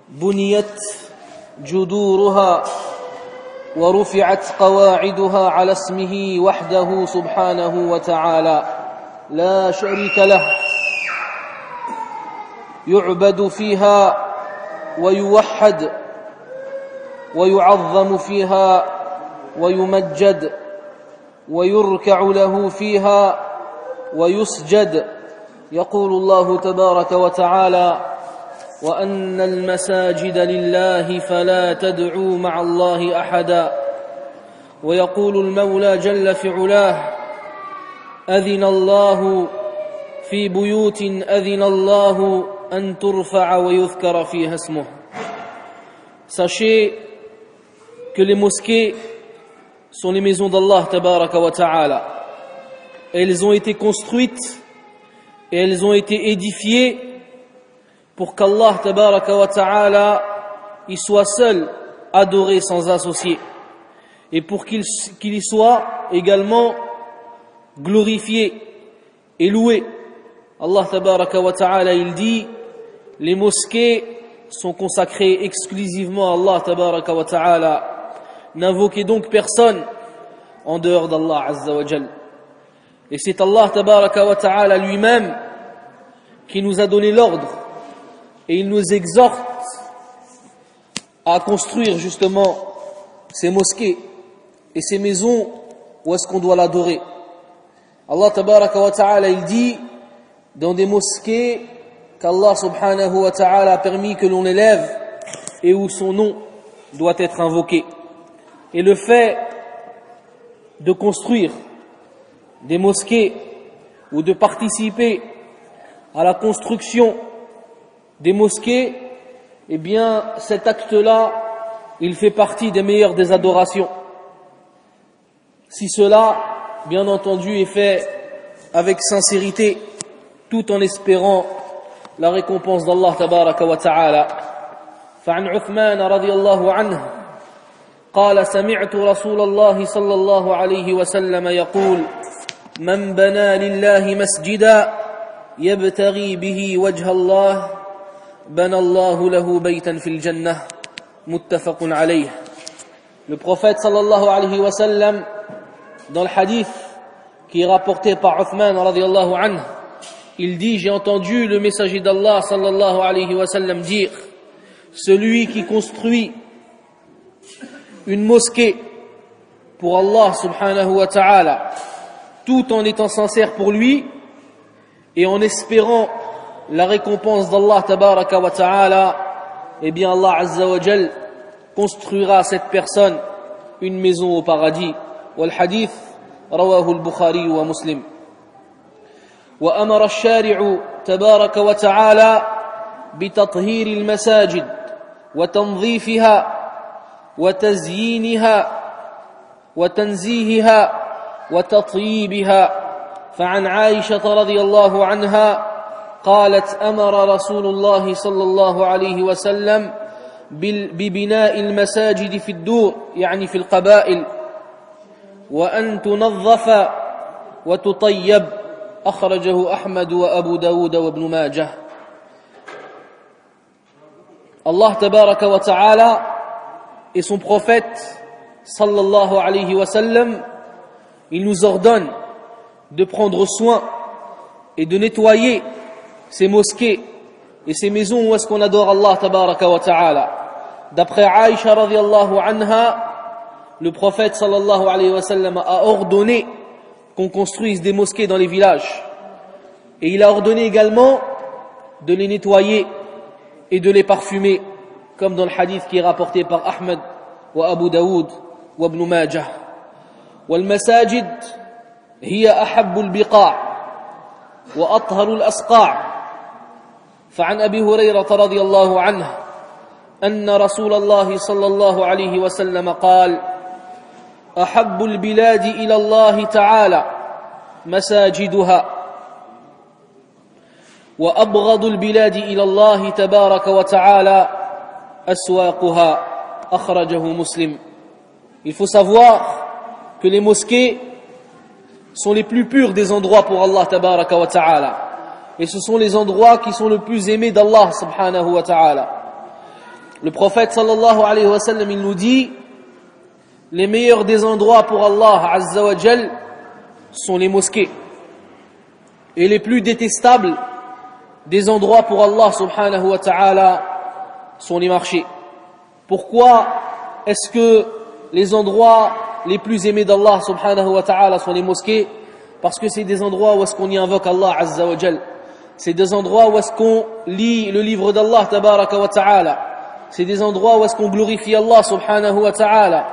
بنيت جذورها ورفعت قواعدها على اسمه وحده سبحانه وتعالى لا شريك له يعبد فيها ويوحد ويعظم فيها ويمجد ويركع له فيها ويسجد. يقول الله تبارك وتعالى: وأن المساجد لله فلا تدعوا مع الله أحدا. ويقول المولى جل في علاه: أذن الله في بيوت أذن الله أن ترفع ويذكر فيها اسمه. Sachez que les mosquées sont les maisons d'Allah tabaraka wa ta'ala. Elles ont été construites et elles ont été édifiées pour qu'Allah tabaraka wa ta'ala y soit seul adoré sans associé, et pour qu'il y soit également glorifié et loué. Allah tabaraka wa ta'ala, il dit: les mosquées sont consacrées exclusivement à Allah tabaraka wa ta'ala. N'invoquez donc personne en dehors d'Allah azza wa jal. Et c'est Allah tabaraka wa ta'ala lui-même qui nous a donné l'ordre, et il nous exhorte à construire justement ces mosquées et ces maisons où est-ce qu'on doit l'adorer. Allah tabaraka wa ta'ala, il dit dans des mosquées qu'Allah subhanahu wa ta'ala a permis que l'on élève et où son nom doit être invoqué. Et le fait de construire des mosquées ou de participer à la construction des mosquées, eh bien cet acte-là, il fait partie des meilleures des adorations. Si cela, bien entendu, est fait avec sincérité, tout en espérant la récompense d'Allah tabaraka wa ta'ala. فعن عثمان رضي الله عنه قال: سمعت رسول الله صلى الله عليه وسلم يقول: من بنى لله مسجدا يبتغي به وجه الله بنى الله له بيتا في الجنة متفق عليه. Le prophète sallallahu alayhi wa sallam, dans le hadith qui est rapporté par Uthman radiyallahu anhu, il dit: j'ai entendu le messager d'Allah sallallahu alayhi wa sallam dire: celui qui construit une mosquée pour Allah subhanahu wa ta'ala, tout en étant sincère pour lui et en espérant la récompense d'Allah tabaraka wa ta'ala, eh bien Allah azza wa jal construira à cette personne une maison au paradis. Wal hadith rawahu al-Bukhari wa Muslim. Wa amara ash-shari'u tabaraka wa ta'ala بتطهير المساجد وتنظيفها وتزيينها وتنزيهها وتطييبها. فعن عائشة رضي الله عنها قالت: أمر رسول الله صلى الله عليه وسلم ببناء المساجد في الدور، يعني في القبائل، وأن تنظف وتطيب. أخرجه أحمد وأبو داود وابن ماجه. Allah tabaraka wa ta'ala et son prophète sallallahu alayhi wa sallam, il nous ordonne de prendre soin et de nettoyer ces mosquées et ces maisons où est-ce qu'on adore Allah tabaraka wa ta'ala. D'après Aïcha radiyallahu anha, le prophète sallallahu alayhi wa sallam a ordonné qu'on construise des mosquées dans les villages, et il a ordonné également de les nettoyer et de les parfumer, comme dans le hadith qui est rapporté par Ahmed wa Abu Daoud wa Ibn Majah. Wal masajid hiya ahabbu al-biqa' wa atharu al-asqa'. فعن أبي هريرة رضي الله عنه أن رسول الله صلى الله عليه وسلم قال: أحب البلاد إلى الله تعالى مساجدها وأبغض البلاد إلى الله تبارك وتعالى أسواقها. أخرجه مسلم. Il faut savoir que les mosquées sont les plus purs des endroits pour Allah tabaraka wa ta'ala, et ce sont les endroits qui sont le plus aimés d'Allah subhanahu wa ta'ala. Le prophète sallallahu alayhi wa sallam, il nous dit, les meilleurs des endroits pour Allah azza wa jal sont les mosquées. Et les plus détestables des endroits pour Allah subhanahu wa ta'ala sont les marchés. Pourquoi est-ce que les endroits les plus aimés d'Allah subhanahu wa ta'ala sont les mosquées? Parce que c'est des endroits où est-ce qu'on y invoque Allah azza wa jal. C'est des endroits où est-ce qu'on lit le livre d'Allah tabaraka wa ta'ala. C'est des endroits où est-ce qu'on glorifie Allah subhanahu wa ta'ala.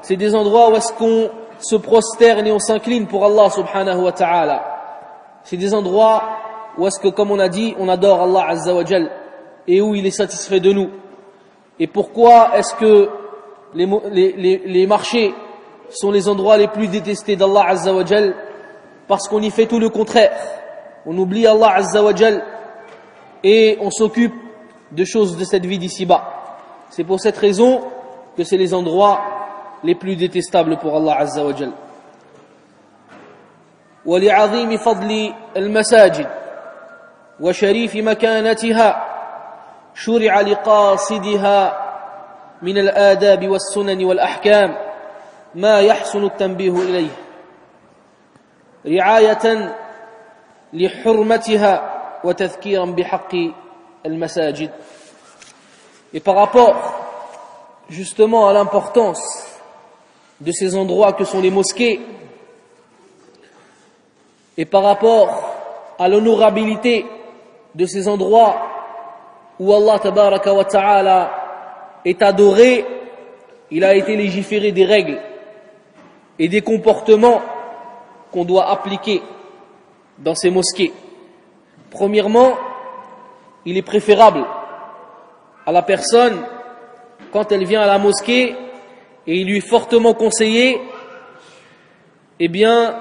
C'est des endroits où est-ce qu'on se prosterne et on s'incline pour Allah subhanahu wa ta'ala. C'est des endroits où est-ce que, comme on a dit, on adore Allah azza wa jal et où il est satisfait de nous. Et pourquoi est-ce que les marchés sont les endroits les plus détestés d'Allah azza wa jal? Parce qu'on y fait tout le contraire. On oublie Allah azza wa jal et on s'occupe de choses de cette vie d'ici-bas. C'est pour cette raison que c'est les endroits les plus détestables pour Allah azza wa jal. ولعظيم فضل المساجد وشريف مكانتها شرع لقاصدها من الآداب والسنن والأحكام ما يحسن التنبيه إليه رعاية لحرمتها وتذكيرا بحق المساجد. Et par rapport justement à l'importance de ces endroits que sont les mosquées, et par rapport à l'honorabilité de ces endroits où Allah tabaraka wa ta'ala est adoré, il a été légiféré des règles et des comportements qu'on doit appliquer dans ces mosquées. Premièrement, il est préférable à la personne, quand elle vient à la mosquée, et il lui est fortement conseillé, eh bien,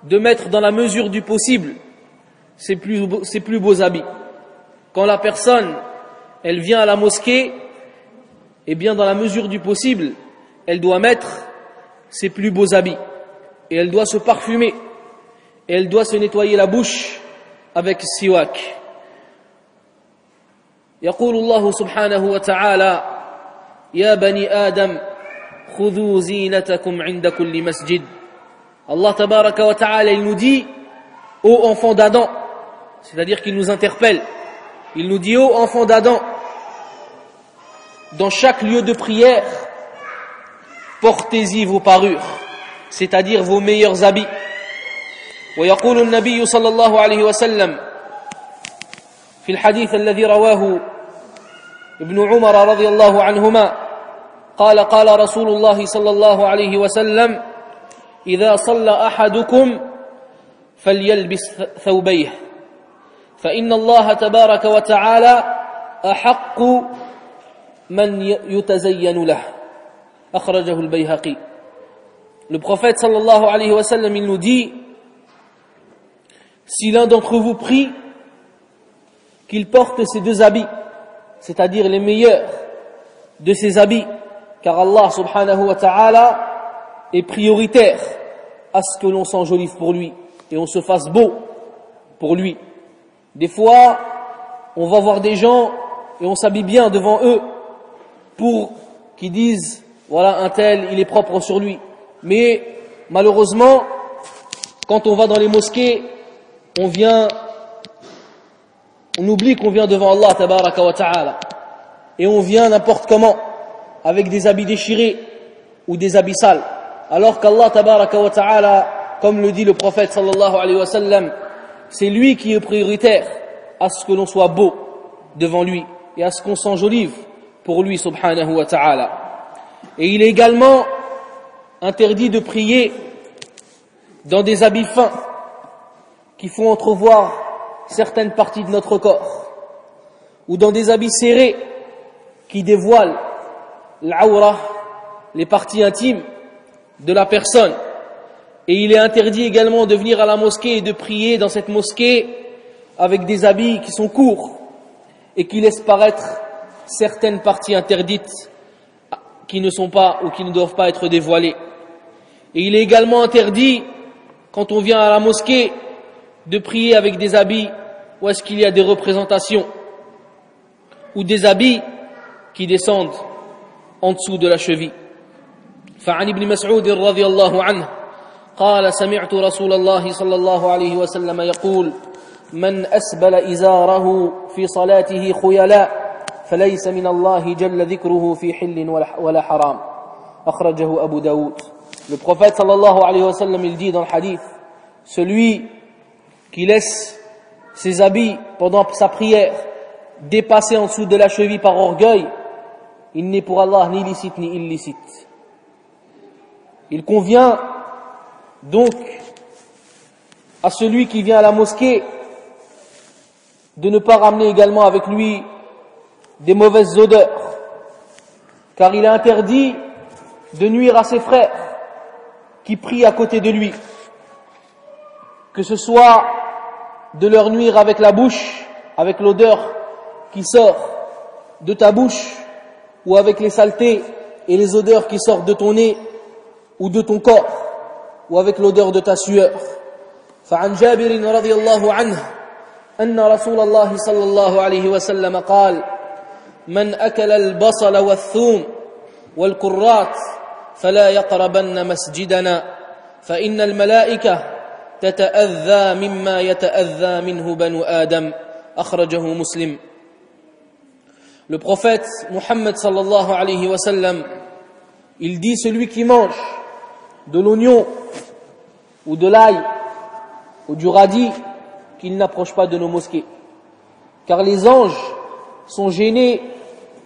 de mettre dans la mesure du possible ses plus beaux habits. Quand la personne, elle vient à la mosquée, eh bien, dans la mesure du possible, elle doit mettre ses plus beaux habits. Et elle doit se parfumer. Et elle doit se nettoyer la bouche avec siwak. يقول الله سبحانه وتعالى يا بني آدم خذوا زينتكم عند كل مسجد. Allah tabaraka wa ta'ala, il nous dit, ô enfants d'Adam, c'est-à-dire qu'il nous interpelle, il nous dit, ô enfants d'Adam, dans chaque lieu de prière, portez-y vos parures, c'est-à-dire vos meilleurs habits. ويقول النبي صلى الله عليه وسلم في الحديث الذي رواه ابن عمر رضي الله عنهما قال قال رسول الله صلى الله عليه وسلم إذا صلى أحدكم فليلبس ثوبيه فإن الله تبارك وتعالى أحق من يتزين له أخرجه البيهقي. Le prophète sallallahu alayhi wa sallam, il nous dit, si l'un d'entre vous prie, qu'il porte ses deux habits, c'est-à-dire les meilleurs de ses habits, car Allah subhanahu wa ta'ala est prioritaire à ce que l'on s'enjolive pour lui et on se fasse beau pour lui. Des fois, on va voir des gens et on s'habille bien devant eux pour qu'ils disent, voilà, un tel, il est propre sur lui. Mais malheureusement, quand on va dans les mosquées, on oublie qu'on vient devant Allah tabaraka wa ta'ala. Et on vient n'importe comment, avec des habits déchirés ou des habits sales. Alors qu'Allah tabaraka wa ta'ala, comme le dit le prophète sallallahu alayhi wa sallam, c'est lui qui est prioritaire à ce que l'on soit beau devant lui et à ce qu'on s'enjolive pour lui subhanahu wa ta'ala. Et il est également interdit de prier dans des habits fins qui font entrevoir certaines parties de notre corps, ou dans des habits serrés qui dévoilent l'aura, les parties intimes de la personne. Et il est interdit également de venir à la mosquée et de prier dans cette mosquée avec des habits qui sont courts et qui laissent paraître certaines parties interdites qui ne sont pas ou qui ne doivent pas être dévoilées. Et il est également interdit, quand on vient à la mosquée, de prier avec des habits où est-ce qu'il y a des représentations, ou des habits qui descendent en dessous de la cheville. فعن ابن مسعود رضي الله عنه قال سمعت رسول الله صلى الله عليه وسلم يقول من أسبل إزاره في صلاته خيلاء فليس من الله جل ذكره في حل ولا حرام أخرجه أبو داود. Le prophète sallallahu alayhi wa sallam, il dit dans le hadith, celui qui laisse ses habits pendant sa prière dépasser en dessous de la cheville par orgueil, il n'est pour Allah ni licite ni illicite. Il convient donc à celui qui vient à la mosquée de ne pas ramener également avec lui des mauvaises odeurs, car il est interdit de nuire à ses frères qui prient à côté de lui, que ce soit de leur nuire avec la bouche, avec l'odeur qui sort de ta bouche, ou avec les saletés et les odeurs qui sortent de ton nez ou de ton corps, ou avec l'odeur de ta sueur. فعن جابر رضي الله عنه أن رسول الله صلى الله عليه وسلم قال من أكل البصل والثوم والكرات فلا يقربن مسجدنا فإن الملائكة تتأذى مما يتأذى منه بنو آدم أخرجه مسلم. Le prophète Muhammad sallallahu alayhi wa sallam, il dit celui qui mange de l'oignon ou de l'ail ou du radis, qu'il n'approche pas de nos mosquées, car les anges sont gênés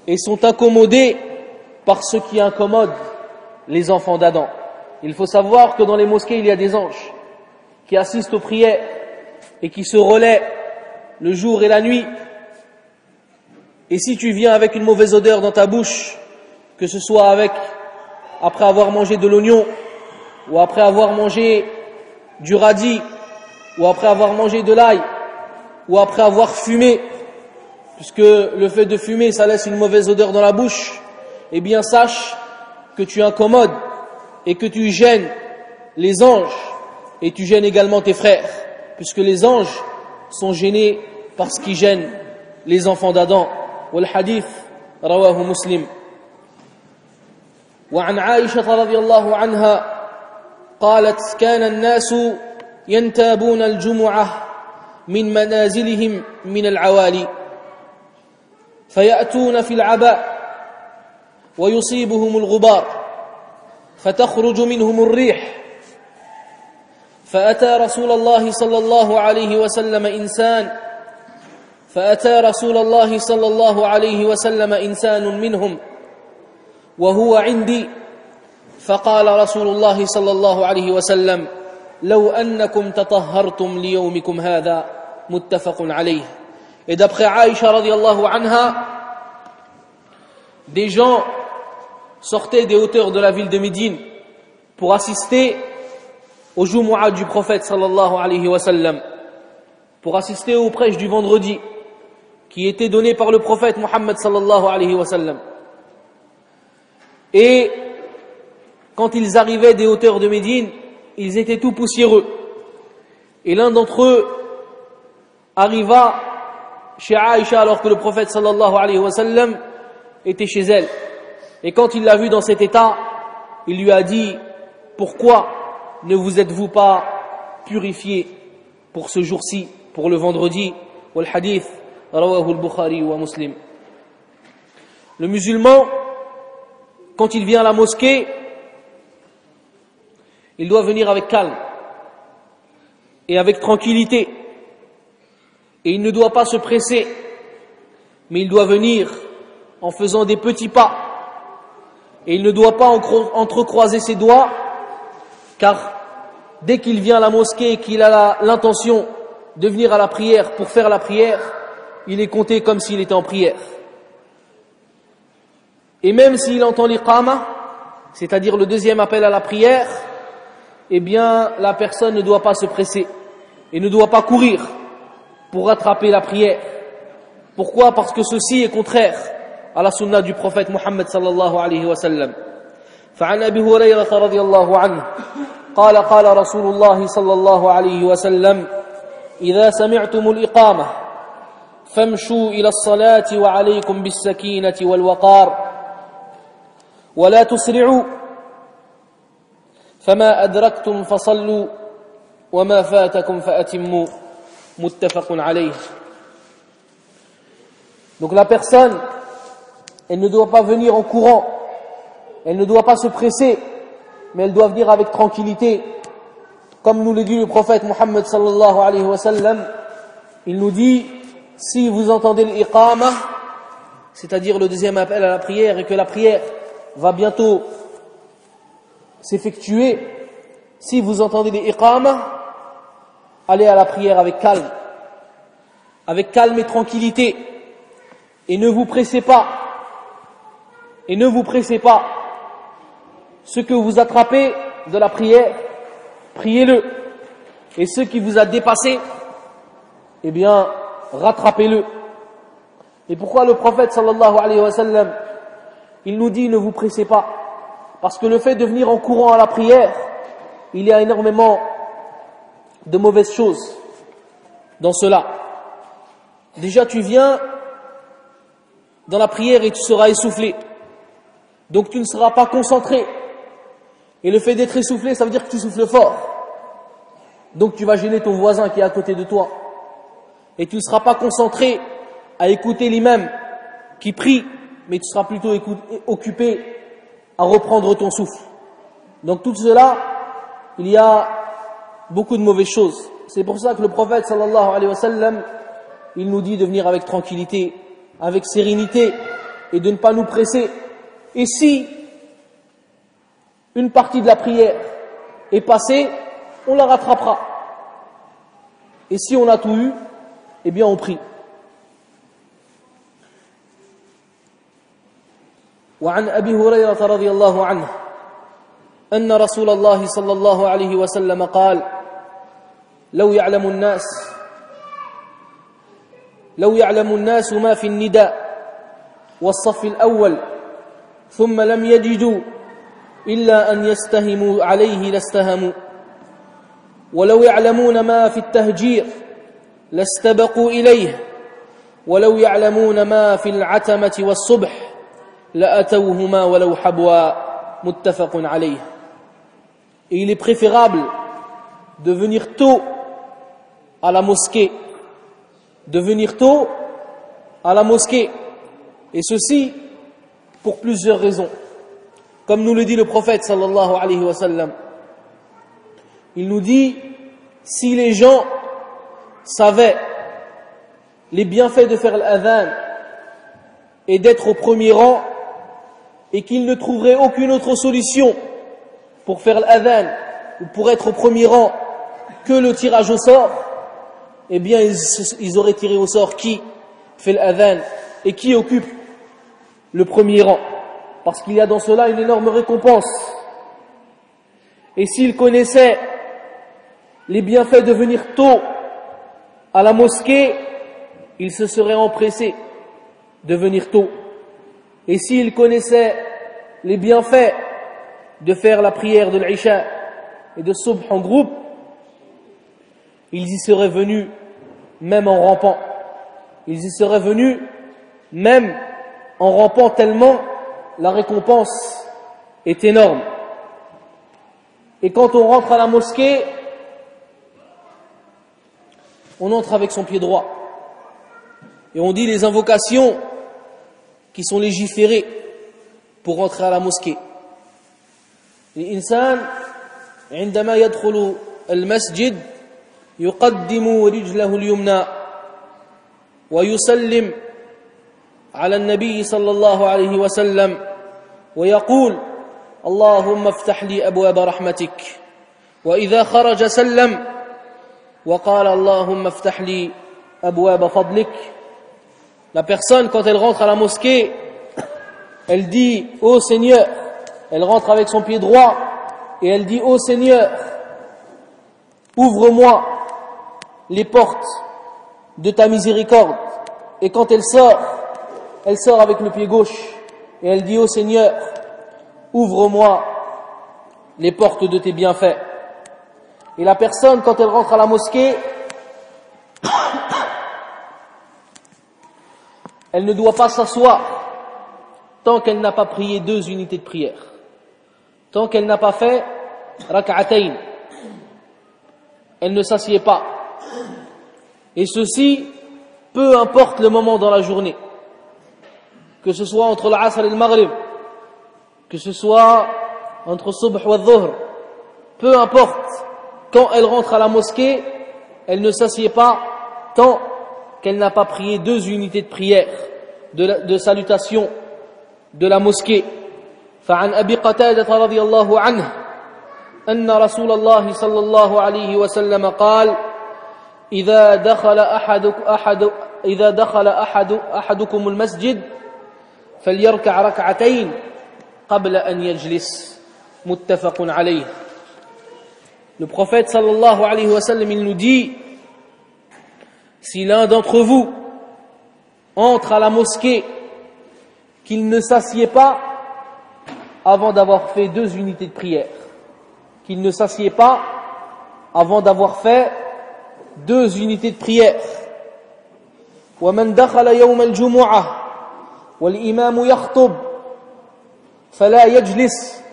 et sont incommodés par ce qui incommode les enfants d'Adam. Il faut savoir que dans les mosquées il y a des anges qui assistent aux prières et qui se relaient le jour et la nuit. Et si tu viens avec une mauvaise odeur dans ta bouche, que ce soit après avoir mangé de l'oignon, ou après avoir mangé du radis, ou après avoir mangé de l'ail, ou après avoir fumé, puisque le fait de fumer, ça laisse une mauvaise odeur dans la bouche, eh bien sache que tu incommodes et que tu gênes les anges, et tu gênes également tes frères, puisque les anges sont gênés par ce qui gêne les enfants d'Adam. والحديث رواه مسلم. وعن عائشة رضي الله عنها قالت كان الناس ينتابون الجمعة من منازلهم من العوالي فيأتون في العباء ويصيبهم الغبار فتخرج منهم الريح فأتى رسول الله صلى الله عليه وسلم إنسان منهم وهو عندي فقال رسول الله صلى الله عليه وسلم لو أنكم تطهرتم ليومكم هذا متفق عليه. Et d'après Aïcha radiyallahu anha, des gens sortaient des hauteurs de la ville de Médine pour assister au Jumu'ah du prophète sallallahu alayhi wa sallam, pour assister au prêche du vendredi qui était donné par le prophète Muhammad sallallahu alayhi wa sallam. Et quand ils arrivaient des hauteurs de Médine, ils étaient tout poussiéreux. Et l'un d'entre eux arriva chez Aïcha alors que le prophète sallallahu alayhi wa sallam était chez elle. Et quand il l'a vu dans cet état, il lui a dit: pourquoi ne vous êtes-vous pas purifié pour ce jour-ci, pour le vendredi? Wal hadith rawahu al-Bukhari wa Muslim. Le musulman, quand il vient à la mosquée, il doit venir avec calme et avec tranquillité, et il ne doit pas se presser, mais il doit venir en faisant des petits pas, et il ne doit pas entrecroiser ses doigts, car dès qu'il vient à la mosquée et qu'il a l'intention de venir à la prière pour faire la prière, il est compté comme s'il était en prière. Et même s'il entend l'iqama, c'est-à-dire le deuxième appel à la prière, eh bien la personne ne doit pas se presser et ne doit pas courir pour rattraper la prière. Pourquoi? Parce que ceci est contraire à la sunna du prophète Muhammad sallallahu alayhi wa sallam. فعن أبي هريرة رضي الله عنه قال قال رسول الله صلى الله عليه وسلم إذا سمعتم الإقامة فامشوا إلى الصلاة وعليكم بالسكينة والوقار ولا تسرعوا فما أدركتم فصلوا وما فاتكم فأتموا متفق عليه. Donc la personne, elle ne doit pas venir en courant, elle ne doit pas se presser, mais elle doit venir avec tranquillité. Comme nous le dit le prophète Muhammad sallallahu alayhi wa sallam, il nous dit, si vous entendez l'iqama, c'est-à-dire le deuxième appel à la prière, et que la prière va bientôt s'effectuer, si vous entendez l'iqama, allez à la prière avec calme et tranquillité, et ne vous pressez pas, ce que vous attrapez de la prière, priez-le, et ce qui vous a dépassé, eh bien, rattrapez-le. Et pourquoi le prophète sallallahu alayhi wa sallam, il nous dit ne vous pressez pas? Parce que le fait de venir en courant à la prière, il y a énormément de mauvaises choses dans cela. Déjà, tu viens dans la prière et tu seras essoufflé. Donc tu ne seras pas concentré. Et le fait d'être essoufflé, ça veut dire que tu souffles fort. Donc tu vas gêner ton voisin qui est à côté de toi. Et tu ne seras pas concentré à écouter l'imam qui prie, mais tu seras plutôt occupé à reprendre ton souffle. Donc tout cela, il y a beaucoup de mauvaises choses. C'est pour ça que le prophète sallallahu alayhi wa sallam, il nous dit de venir avec tranquillité, avec sérénité, et de ne pas nous presser. Et si une partie de la prière est passée, on la rattrapera. Et si on a tout eu, eh bien on prie. وعن أبي هريرة رضي الله عنه أن رسول الله صلى الله عليه وسلم قال لو يعلم الناس ما في النداء والصف الأول ثم لم يجدوا إلا أن يستهموا عليه لاستهموا ولو يعلمون ما في التهجير لاستبقوا إليه ولو يعلمون ما في العتمة والصبح لأتوهما ولو حبوا متفق عليه. Et il est préférable de venir tôt à la mosquée, et ceci pour plusieurs raisons. Comme nous le dit le prophète sallallahu alayhi wa sallam, il nous dit, si les gens savaient les bienfaits de faire l'adhan et d'être au premier rang, et qu'ils ne trouveraient aucune autre solution pour faire l'adhan ou pour être au premier rang que le tirage au sort, eh bien ils auraient tiré au sort qui fait l'adhan et qui occupe le premier rang, parce qu'il y a dans cela une énorme récompense. Et s'ils connaissaient les bienfaits de venir tôt à la mosquée, ils se seraient empressés de venir tôt. Et s'ils connaissaient les bienfaits de faire la prière de l'Isha et de Subh en groupe, ils y seraient venus même en rampant. Tellement la récompense est énorme. Et quand on rentre à la mosquée, on entre avec son pied droit. Et on dit les invocations qui sont légiférées pour rentrer à la mosquée. الإنسان عندما يدخل المسجد يقدم رجله اليمنى ويسلم على النبي صلى الله عليه وسلم ويقول اللهم افتح لي أبواب رحمتك وإذا خرج سلم وقال اللهم افتح لي أبواب فضلك. La personne, quand elle rentre à la mosquée, elle dit « Ô Seigneur », elle rentre avec son pied droit et elle dit « Ô Seigneur, ouvre-moi les portes de ta miséricorde ». Et quand elle sort avec le pied gauche et elle dit « Ô Seigneur, ouvre-moi les portes de tes bienfaits ». Et la personne, quand elle rentre à la mosquée, elle ne doit pas s'asseoir tant qu'elle n'a pas prié 2 unités de prière, tant qu'elle n'a pas fait rak'atayn, elle ne s'assied pas. Et ceci, peu importe le moment dans la journée, que ce soit entre l'Asr et le Maghrib, que ce soit entre Subh et Dhuhr, peu importe, quand elle rentre à la mosquée, elle ne s'assied pas tant qu'elle n'a pas prié 2 unités de prière, de salutation de la mosquée. فعن أبي قتادة رضي الله عنه أن رسول الله صلى الله عليه وسلم قال إذا دخل أحدكم المسجد فليركع ركعتين قبل أن يجلس متفق عليه. Le prophète sallallahu alayhi wa sallam, il nous dit, si l'un d'entre vous entre à la mosquée, qu'il ne s'assied pas avant d'avoir fait 2 unités de prière, qu'il ne s'assied pas avant d'avoir fait 2 unités de prière. ومن دخل يوم الجمعة والإمام يخطب فلا يجلس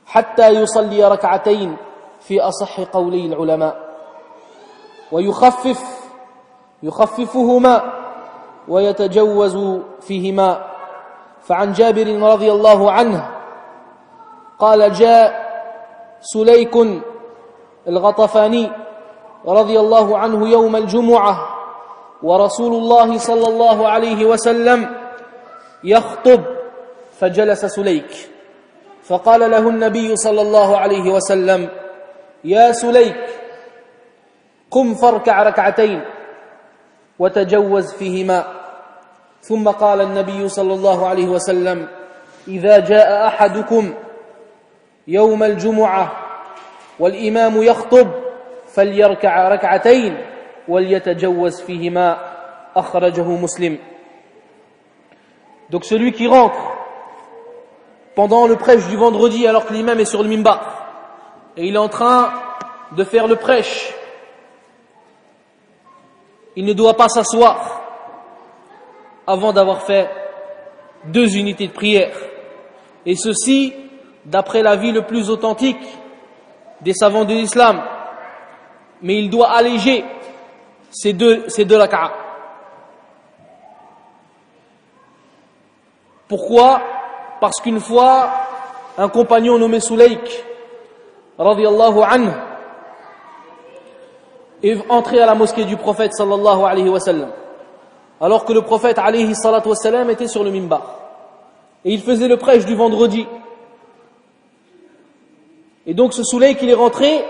حتى يصلي ركعتين في أصح قولي العلماء يخففهما ويتجوز فيهما. فعن جابر رضي الله عنه قال جاء سليك الغطفاني رضي الله عنه يوم الجمعة ورسول الله صلى الله عليه وسلم يخطب فجلس سليك فقال له النبي صلى الله عليه وسلم يا سليك قم فاركع ركعتين وتجوز فيهما. ثم قال النبي صلى الله عليه وسلم إذا جاء أحدكم يوم الجمعة والإمام يخطب فليركع ركعتين وليتجوز فيهما أخرجه مسلم. Donc celui qui rentre pendant le prêche du vendredi alors que l'imam est sur le minbar et il est en train de faire le prêche, il ne doit pas s'asseoir avant d'avoir fait 2 unités de prière. Et ceci, d'après l'avis le plus authentique des savants de l'islam. Mais il doit alléger ces deux rak'a. Pourquoi? Parce qu'une fois, un compagnon nommé Sulayk, radiyallahu anhu, est entré à la mosquée du prophète sallallahu alayhi wa sallam, alors que le prophète alayhi salatu wa sallam était sur le minbar. Et il faisait le prêche du vendredi. Et donc ce Sulayk, il est rentré,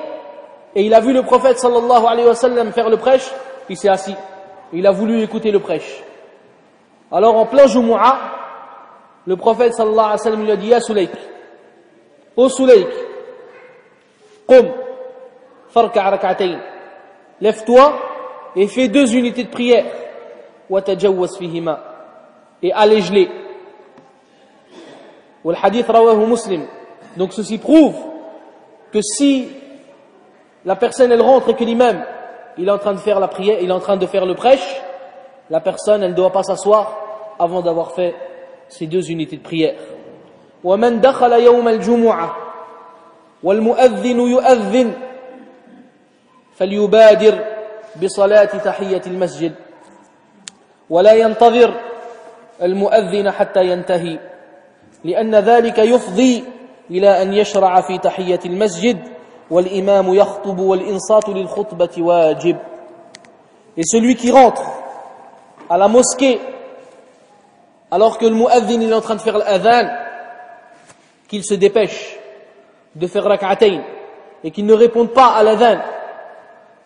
et il a vu le prophète sallallahu alayhi wa sallam faire le prêche, il s'est assis. Il a voulu écouter le prêche. Alors en plein Jumu'ah, le prophète sallallahu alayhi wa sallam lui a dit: Ya Sulayk, ô Sulayk, qum, farka' rak'atayn, lève-toi et fais 2 unités de prière, wa tajawwaz fihima, et allège-les. Wa al-hadith rawahu Muslim. Donc ceci prouve que si la personne elle rentre et que l'imam il est en train de faire la prière, il est en train de faire le prêche, la personne elle ne doit pas s'asseoir avant d'avoir fait ces 2 unités de prière. ومن دخل يوم الجمعة والمؤذن يؤذن فليبادر بصلاة تحية المسجد ولا ينتظر المؤذن حتى ينتهي لأن ذلك يفضي إلى أن يشرع في تحية المسجد والإمام يخطب والإنصات للخطبة واجب. Et celui qui rentre à la mosquée alors que le mu'adhin est en train de faire l'adhan, qu'il se dépêche de faire rak'atayn et qu'il ne réponde pas à l'adhan,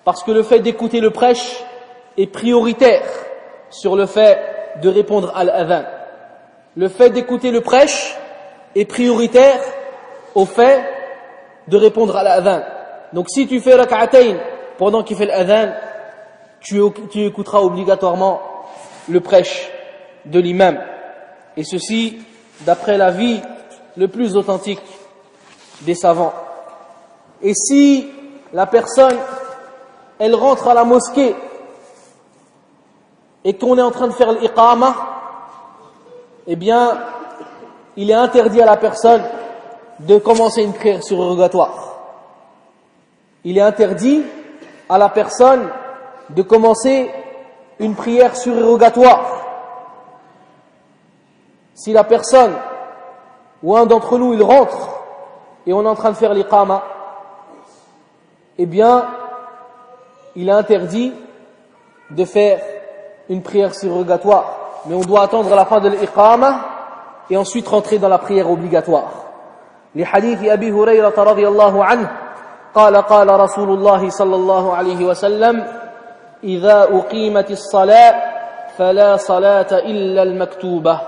parce que le fait d'écouter le prêche est prioritaire sur le fait de répondre à l'adhan. Le fait d'écouter le prêche est prioritaire au fait de répondre à l'adhan. Donc si tu fais rak'atayn pendant qu'il fait l'adhan, tu écouteras obligatoirement le prêche de l'imam. Et ceci d'après l'avis le plus authentique des savants. Et si la personne elle rentre à la mosquée et qu'on est en train de faire l'iqama, eh bien, il est interdit à la personne de commencer une prière surrogatoire. Il est interdit à la personne de commencer une prière surrogatoire. Si la personne ou un d'entre nous, il rentre et on est en train de faire l'iqama, eh bien, il est interdit de faire une prière surrogatoire. Mais on doit attendre la fin de l'iqama et ensuite rentrer dans la prière obligatoire. Les hadiths d'Abi Hurayra radiyallahu anhu, قال قال رسول الله صلى الله عليه وسلم إذا أقيمت الصلاة فلا صلاة إلا المكتوبة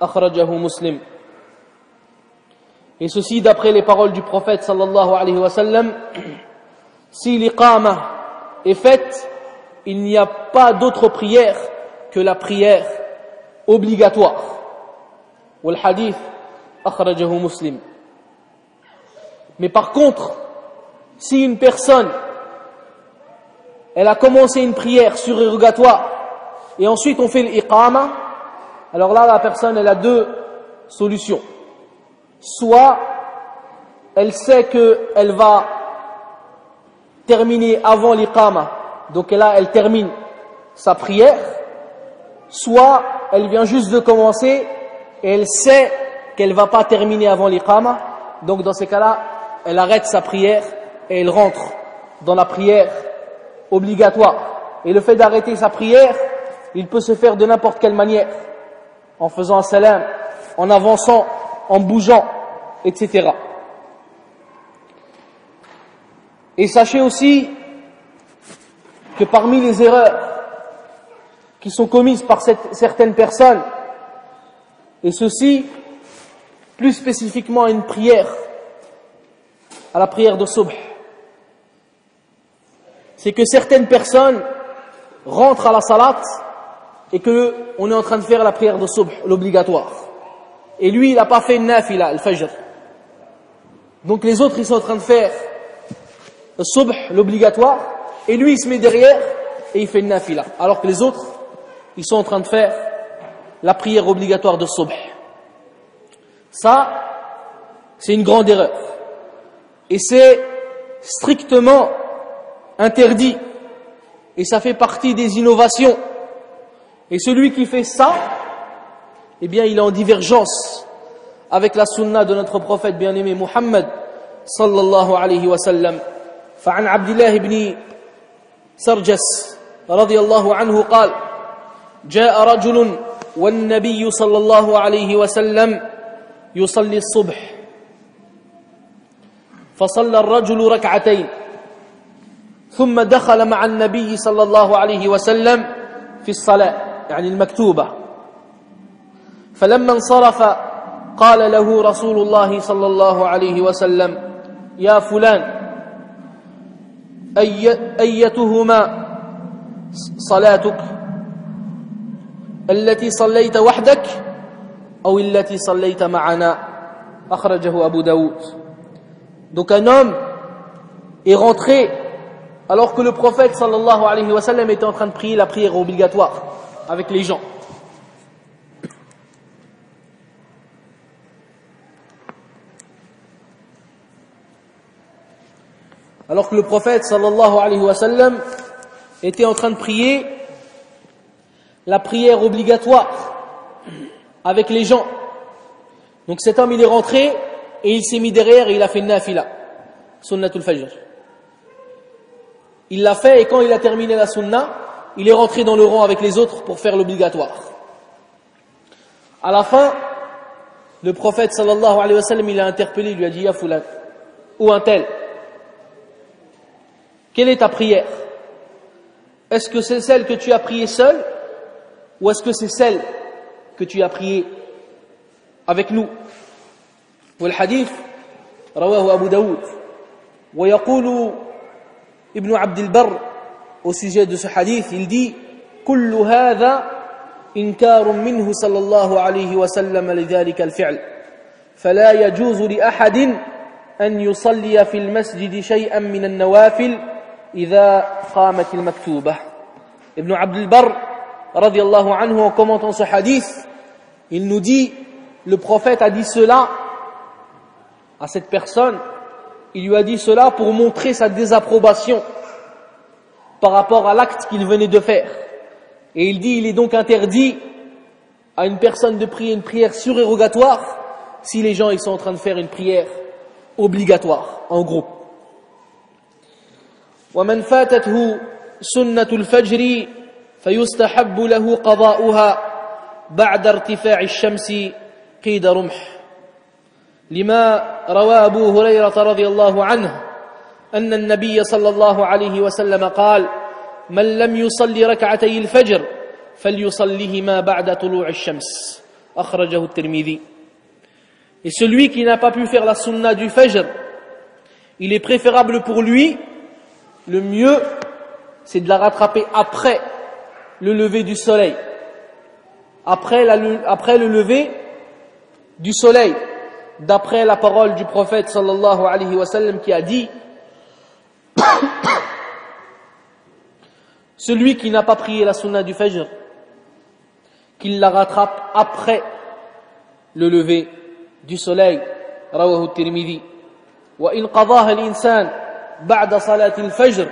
أخرجه مسلم. Et ceci d'après les paroles du prophète sallallahu alayhi wa sallam, si l'iqama est faite, il n'y a pas d'autre prière que la prière obligatoire. Wal hadith akhrajahu Muslim. Mais par contre, si une personne elle a commencé une prière surrogatoire et ensuite on fait l'iqama, alors là la personne elle a deux solutions. Soit elle sait qu'elle va terminer avant l'iqama, donc là elle termine sa prière, soit elle vient juste de commencer et elle sait qu'elle ne va pas terminer avant l'iqama, donc dans ces cas-là elle arrête sa prière et elle rentre dans la prière obligatoire. Et le fait d'arrêter sa prière, il peut se faire de n'importe quelle manière, en faisant un salam, en avançant, en bougeant, etc. Et sachez aussi que parmi les erreurs qui sont commises par certaines personnes, et ceci plus spécifiquement à une prière, à la prière de subh, c'est que certaines personnes rentrent à la salat et qu'on est en train de faire la prière de subh, l'obligatoire. Et lui, il n'a pas fait une nafila, le fajr. Donc les autres, ils sont en train de faire le subh, l'obligatoire, et lui, il se met derrière et il fait une nafila. Alors que les autres, ils sont en train de faire la prière obligatoire de subh. Ça, c'est une grande erreur. Et c'est strictement interdit. Et ça fait partie des innovations. Et celui qui fait ça, eh bien, il est en divergence avec la sunna de notre prophète bien-aimé Muhammad sallallahu alayhi wa sallam. فعن عبد الله بن سرجس رضي الله عنه قال جاء رجل والنبي صلى الله عليه وسلم يصلي الصبح فصلى الرجل ركعتين ثم دخل مع النبي صلى الله عليه وسلم في الصلاة يعني المكتوبة فلما انصرف قال له رسول الله صلى الله عليه وسلم يا فلان أيتهما صلاتك التي صليت وحدك أو التي صليت معنا أخرجه أبو داود. Donc un homme est rentré alors que le prophète sallallahu alayhi wa sallam était en train de prier la prière obligatoire avec les gens. Alors que le prophète sallallahu alayhi wa sallam était en train de prier la prière obligatoire avec les gens. Donc cet homme il est rentré et il s'est mis derrière et il a fait une nafila, sunnatul fajr. Il l'a fait et quand il a terminé la sunna, il est rentré dans le rang avec les autres pour faire l'obligatoire. À la fin, le prophète sallallahu alayhi wa sallam il a interpellé, il lui a dit ya fulan, ou un tel, quelle est ta prière? Est-ce que c'est celle que tu as priée seule ou est-ce que c'est celle que tu as priée avec nous? والحديث رواه أبو داود. ويقول ابن عبد البر au sujet de ce hadith, il dit كل هذا إنكار منه صلى الله عليه وسلم لذلك الفعل فلا يجوز لأحد أن يصلي في المسجد شيئا من النوافل إذا قامت المكتوبة. Ibn Abd al-Barr radiyallahu anhu en commentant ce hadith, Il nous dit, le prophète a dit cela à cette personne, il lui a dit cela pour montrer sa désapprobation par rapport à l'acte qu'il venait de faire. Et il dit, il est donc interdit à une personne de prier une prière surérogatoire si les gens ils sont en train de faire une prière obligatoire en groupe. ومن فاتته سنة الفجر فيستحب له قضاؤها بعد ارتفاع الشمس قيد رمح لما روى أبو هريرة رضي الله عنه أن النبي صلى الله عليه وسلم قال من لم يصلي ركعتي الفجر فليصليهما بعد طلوع الشمس أخرجه الترمذي. Et celui qui n'a pas pu faire la sunna du Fajr, il est préférable pour lui, le mieux, c'est de la rattraper après le lever du soleil. Après le lever du soleil, d'après la parole du prophète sallallahu alayhi wa sallam qui a dit celui qui n'a pas prié la sunna du Fajr, qu'il la rattrape après le lever du soleil. رواه الترمذي. وإن قضاها الإنسان بعد صلاة الفجر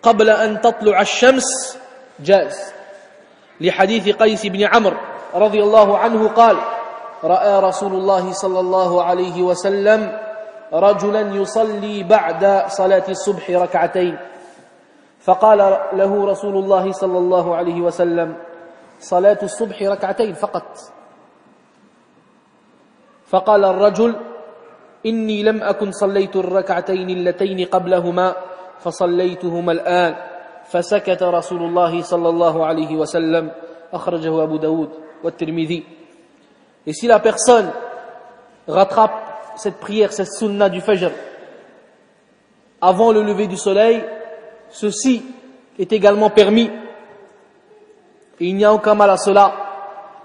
قبل أن تطلع الشمس جاز لحديث قيس بن عمرو رضي الله عنه قال رأى رسول الله صلى الله عليه وسلم رجلا يصلي بعد صلاة الصبح ركعتين فقال له رسول الله صلى الله عليه وسلم صلاة الصبح ركعتين فقط فقال الرجل إني لم أكن صليت الركعتين اللتين قبلهما فصليتهما الآن فسكت رسول الله صلى الله عليه وسلم أخرجه أبو داود والترمذي. Et si la personne rattrape cette prière, cette sunna du Fajr avant le lever du soleil, ceci est également permis. Et il n'y a aucun mal à cela,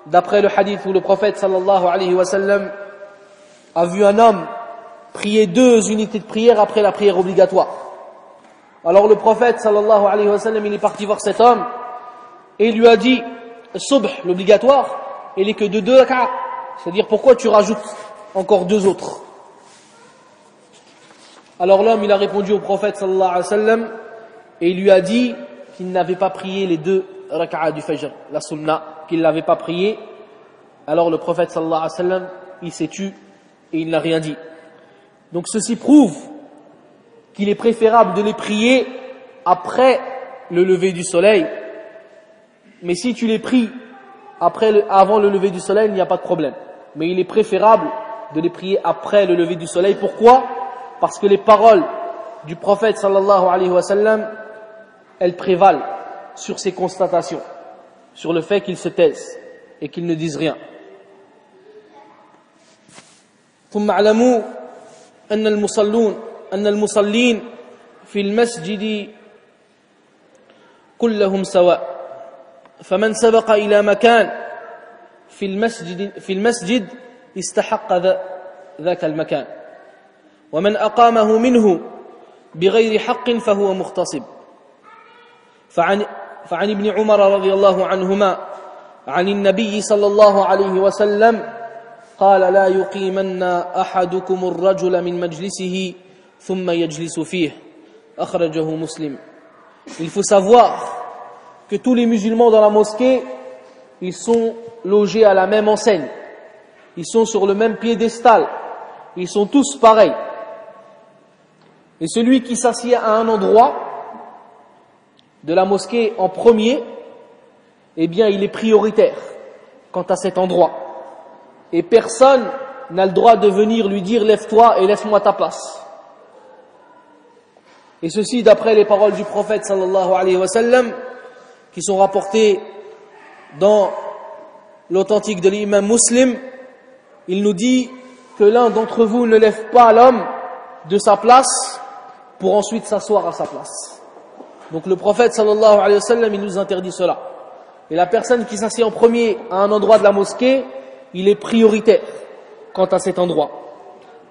d'après le hadith où le prophète sallallahu alayhi wa sallam a vu un homme prier 2 unités de prière après la prière obligatoire. Alors le prophète sallallahu alayhi wa sallam, il est parti voir cet homme et il lui a dit subh, l'obligatoire, il est que de 2 rak'a. C'est-à-dire pourquoi tu rajoutes encore 2 autres? Alors l'homme il a répondu au prophète sallallahu alayhi wa sallam et il lui a dit qu'il n'avait pas prié les 2 rak'a du Fajr, la sunna, qu'il n'avait pas prié. Alors le prophète sallallahu alayhi wa sallam il s'est tu et il n'a rien dit. Donc ceci prouve qu'il est préférable de les prier après le lever du soleil. Mais si tu les pries avant le lever du soleil, il n'y a pas de problème. Mais il est préférable de les prier après le lever du soleil. Pourquoi? Parce que les paroles du prophète sallallahu alayhi wa sallam, elles prévalent sur ces constatations, sur le fait qu'ils se taisent et qu'ils ne disent rien. ثم اعلموا أن المصلين في المسجد كلهم سواء فمن سبق إلى مكان في المسجد استحق ذاك المكان ومن أقامه منه بغير حق فهو مغتصب فعن ابن عمر رضي الله عنهما عن النبي صلى الله عليه وسلم قال لا يقيمن أحدكم الرجل من مجلسه ثم يجلس فيه أخرجه مسلم. Il faut savoir que tous les musulmans dans la mosquée, ils sont logés à la même enseigne. Ils sont sur le même piédestal. Ils sont tous pareils. Et celui qui s'assied à un endroit de la mosquée en premier, eh bien il est prioritaire quant à cet endroit. Et personne n'a le droit de venir lui dire « Lève-toi et laisse-moi ta place ». Et ceci d'après les paroles du prophète sallallahu alayhi wa sallam, qui sont rapportées dans l'authentique de l'imam Muslim. Il nous dit que l'un d'entre vous ne lève pas l'homme de sa place pour ensuite s'asseoir à sa place. Donc le prophète sallallahu alayhi wa sallam, il nous interdit cela. Et la personne qui s'assied en premier à un endroit de la mosquée, il est prioritaire quant à cet endroit.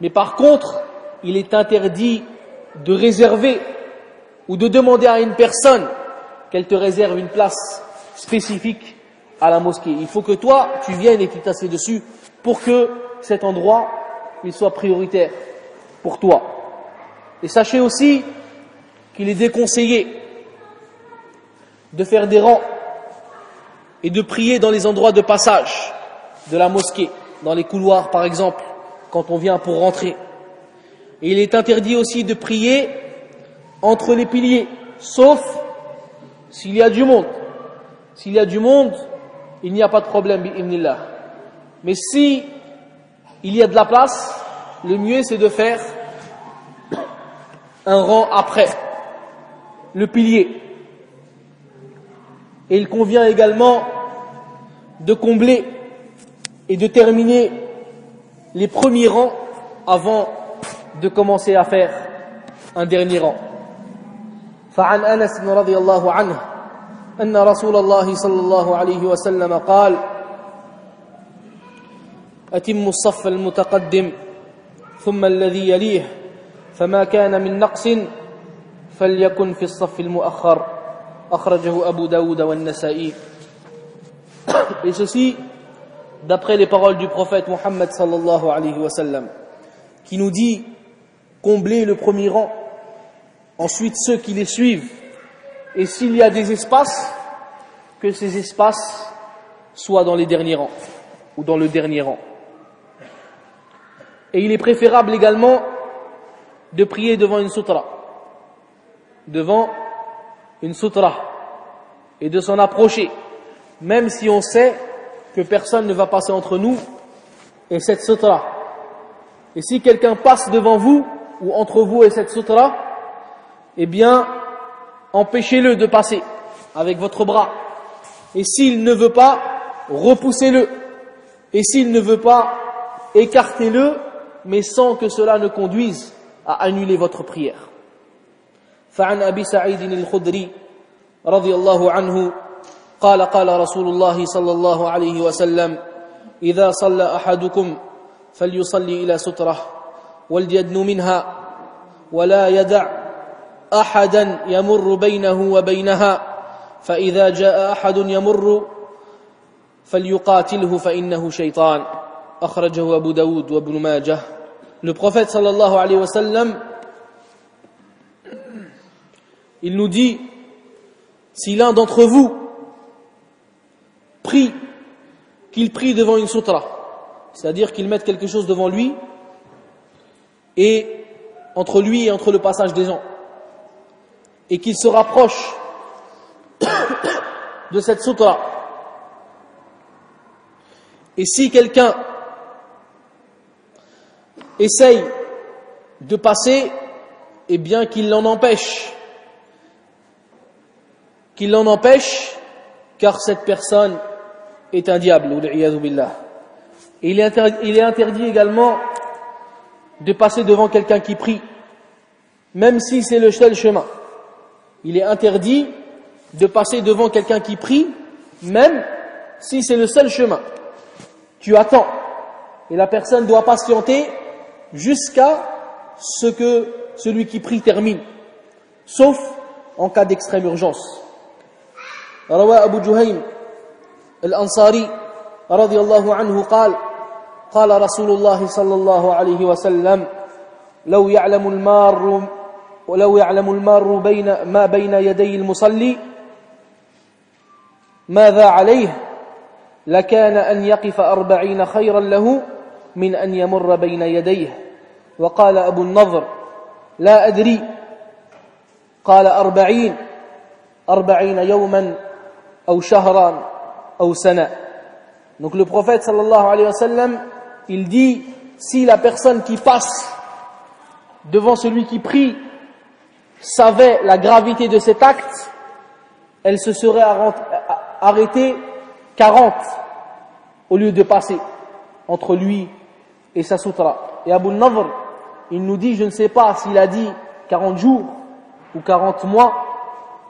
Mais par contre, il est interdit de réserver ou de demander à une personne qu'elle te réserve une place spécifique à la mosquée. Il faut que toi, tu viennes et tu t'assieds dessus pour que cet endroit, il soit prioritaire pour toi. Et sachez aussi qu'il est déconseillé de faire des rangs et de prier dans les endroits de passage de la mosquée, dans les couloirs par exemple, quand on vient pour rentrer. Et il est interdit aussi de prier entre les piliers, sauf s'il y a du monde. S'il y a du monde, il n'y a pas de problème, bi'idhnillah. Mais si il y a de la place, le mieux c'est de faire un rang après le pilier. Et il convient également de combler et de terminer les premiers rangs avant de commencer à faire un dernier rang. فعن أنس رضي الله عنه أن رسول الله صلى الله عليه وسلم قال أتموا الصف المتقدم ثم الذي يليه فما كان من نقص فليكن في الصف المؤخر أخرجه أبو داود والنسائي. Et ceci d'après les paroles du prophète Muhammad sallallahu alayhi wa sallam, qui nous dit combler le premier rang, ensuite ceux qui les suivent, et s'il y a des espaces, que ces espaces soient dans les derniers rangs ou dans le dernier rang. Et il est préférable également de prier devant une sutra, et de s'en approcher, même si on sait que personne ne va passer entre nous et cette sutra. Et si quelqu'un passe devant vous ou entre vous et cette sutra, eh bien, empêchez-le de passer avec votre bras. Et s'il ne veut pas, repoussez-le. Et s'il ne veut pas, écartez-le, mais sans que cela ne conduise à annuler votre prière. فعن أبي سعيد الخدري رضي الله عنه قال قال رسول الله صلى الله عليه وسلم إذا صلى أحدكم فليصلي إلى سترة وليدن منها ولا يدع أحدا يمر بينه وبينها فإذا جاء أحد يمر فليقاتله فإنه شيطان أخرجه أبو داود وابن ماجه. Le prophète sallallahu alayhi wa sallam, il nous dit, si l'un d'entre vous prie, qu'il prie devant une sutra, c'est-à-dire qu'il mette quelque chose devant lui et entre lui et entre le passage des gens, et qu'il se rapproche de cette sutra. Et si quelqu'un essaye de passer, eh bien qu'il l'en empêche, car cette personne est un diable. Et il est interdit également de passer devant quelqu'un qui prie, même si c'est le seul chemin. Il est interdit de passer devant quelqu'un qui prie, même si c'est le seul chemin. Tu attends, et la personne doit patienter jusqu'à ce que celui qui prie termine, sauf en cas d'extrême urgence. روى أبو جهيم الأنصاري رضي الله عنه قال قال رسول الله صلى الله عليه وسلم لو يعلم المار ما بين يدي المصلي ماذا عليه لكان أن يقف 40 خيرا له من أن يمر بين يديه. وقال أبو النضر لا أدري قال 40 يوما أو شهرا أو سنة. Donc le prophète sallallahu alayhi wa sallam, il dit, si la personne qui passe devant celui qui prie savait la gravité de cet acte, elle se serait arrêtée 40 au lieu de passer entre lui et sa sutra. Et Abu Nadr, il nous dit, je ne sais pas s'il a dit 40 jours ou 40 mois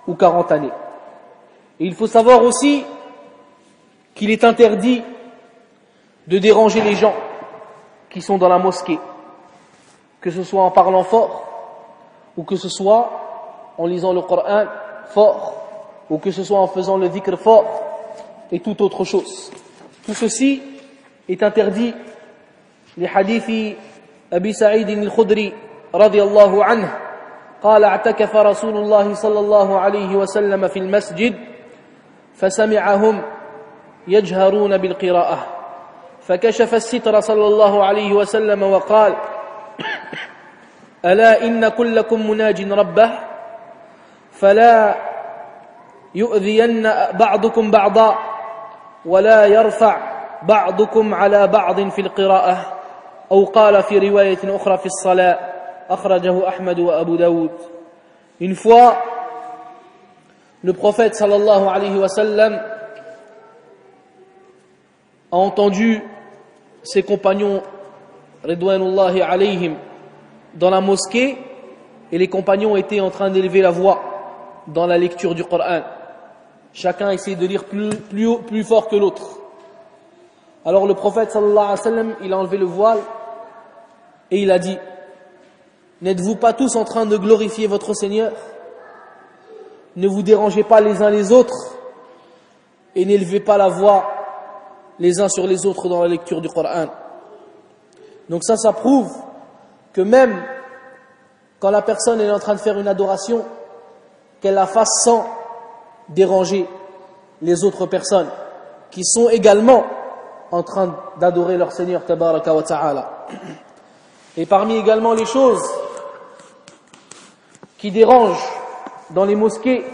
ou 40 années. Et il faut savoir aussi qu'il est interdit de déranger les gens qui sont dans la mosquée, que ce soit en parlant fort ou que ce soit en lisant le Coran fort ou que ce soit en faisant le dhikr fort. et toute autre chose. Tout ceci est interdit. Les hadiths Abi Sa'id al-Khudri radiyallahu anhu قال اعتكف رسول الله صلى الله عليه وسلم في المسجد فسمعهم يجهرون بالقراءة فكشف الستر صلى الله عليه وسلم وقال ألا إن كلكم مناج ربه فلا يؤذين بعضكم بعضا ولا يرفع بعضكم على بعض في القراءة أو قال في رواية أخرى في الصلاة أخرجه أحمد وأبو داود. Une fois, le prophète sallallahu alayhi wa sallam a entendu ses compagnons ridwanullahi alayhim dans la mosquée, et les compagnons étaient en train d'élever la voix dans la lecture du Coran. Chacun essayait de lire plus fort que l'autre. Alors le prophète sallallahu alayhi wa sallam, il a enlevé le voile et il a dit: n'êtes-vous pas tous en train de glorifier votre Seigneur? Ne vous dérangez pas les uns les autres et n'élevez pas la voix les uns sur les autres dans la lecture du Coran. Donc ça prouve que même quand la personne est en train de faire une adoration, qu'elle la fasse sans déranger les autres personnes qui sont également en train d'adorer leur Seigneur tabaraka wa ta'ala. Et parmi également les choses qui dérangent dans les mosquées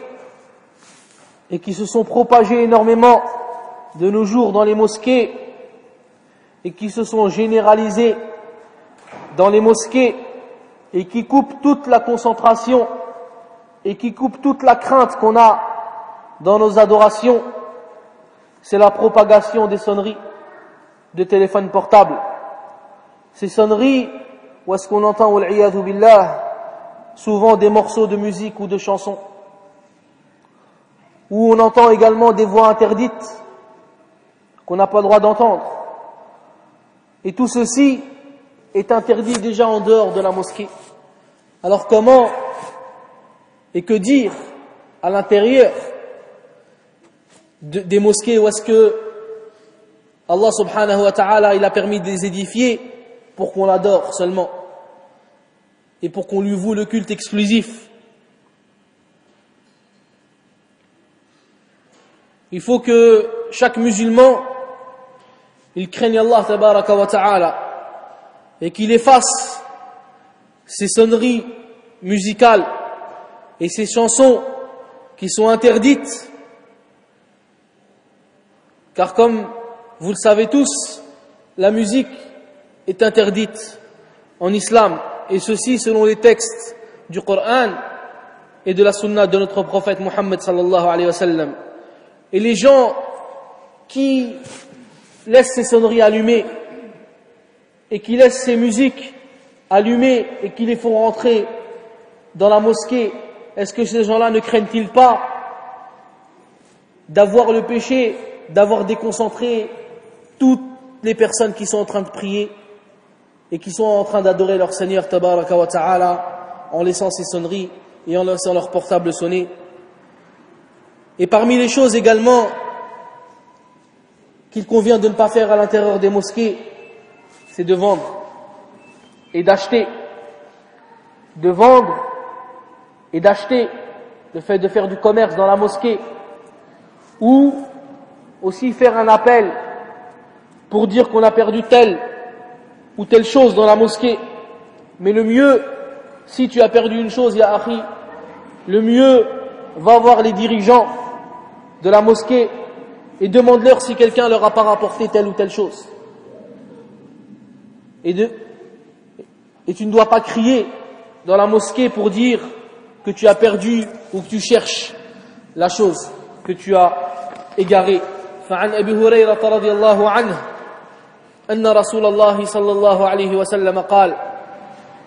et qui se sont propagées énormément de nos jours dans les mosquées et qui se sont généralisées dans les mosquées et qui coupent toute la concentration et qui coupent toute la crainte qu'on a dans nos adorations, c'est la propagation des sonneries de téléphones portables. Ces sonneries où est-ce qu'on entend, wal-iyadhu billah, souvent des morceaux de musique ou de chansons, où on entend également des voix interdites qu'on n'a pas le droit d'entendre. Et tout ceci est interdit déjà en dehors de la mosquée. Alors comment et que dire à l'intérieur des mosquées où est-ce que Allah subhanahu wa ta'ala il a permis de les édifier pour qu'on l'adore seulement et pour qu'on lui voue le culte exclusif? Il faut que chaque musulman il craigne Allah tabaraka wa ta'ala et qu'il efface ces sonneries musicales et ces chansons qui sont interdites, car comme vous le savez tous, la musique est interdite en islam, et ceci selon les textes du Coran et de la sunna de notre prophète Muhammad sallallahu alayhi wa sallam. Et les gens qui laissent ces sonneries allumées et qui laissent ces musiques allumées et qui les font rentrer dans la mosquée, est-ce que ces gens-là ne craignent-ils pas d'avoir le péché, d'avoir déconcentré toutes les personnes qui sont en train de prier et qui sont en train d'adorer leur Seigneur tabaraka wa ta'ala en laissant ces sonneries et en laissant leur portable sonner? Et parmi les choses également qu'il convient de ne pas faire à l'intérieur des mosquées, c'est de vendre et d'acheter. De vendre et d'acheter, le fait de faire du commerce dans la mosquée, ou aussi faire un appel pour dire qu'on a perdu telle ou telle chose dans la mosquée. Mais le mieux, si tu as perdu une chose, ya akhi, le mieux, va voir les dirigeants de la mosquée et demande-leur si quelqu'un leur a pas rapporté telle ou telle chose. Et tu ne dois pas crier dans la mosquée pour dire que tu as perdu ou que tu cherches la chose que tu as égarée. فعن أبي هريرة رضي الله عنه أن رسول الله صلى الله عليه وسلم قال: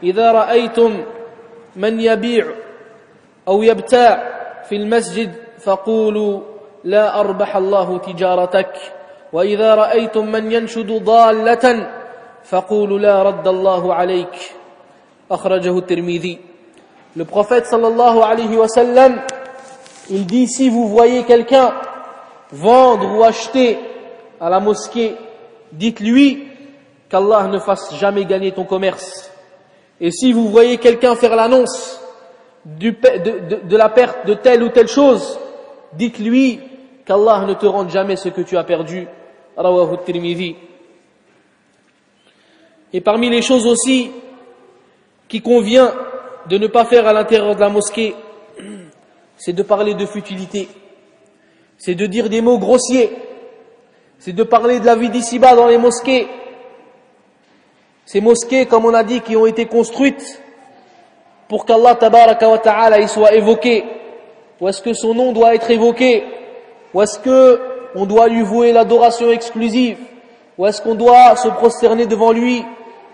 إذا رأيتم من يبيع أو يبتاع في المسجد فقولوا لا أربح الله تجارتك، وإذا رأيتم من ينشد ضالة فقولوا لا رد الله عليك. أخرجه الترمذي. Le prophète sallallahu alayhi wa sallam, il dit: si vous voyez quelqu'un vendre ou acheter à la mosquée, dites-lui qu'Allah ne fasse jamais gagner ton commerce. Et si vous voyez quelqu'un faire l'annonce de la perte de telle ou telle chose, dites-lui qu'Allah ne te rende jamais ce que tu as perdu. Rawahu at-Tirmidhi. Et parmi les choses aussi qui convient de ne pas faire à l'intérieur de la mosquée, c'est de parler de futilité, c'est de dire des mots grossiers, c'est de parler de la vie d'ici-bas dans les mosquées. Ces mosquées, comme on a dit, qui ont été construites pour qu'Allah tabaraka wa ta'ala y soit évoqué, ou est-ce que son nom doit être évoqué, ou est-ce que on doit lui vouer l'adoration exclusive, ou est-ce qu'on doit se prosterner devant lui,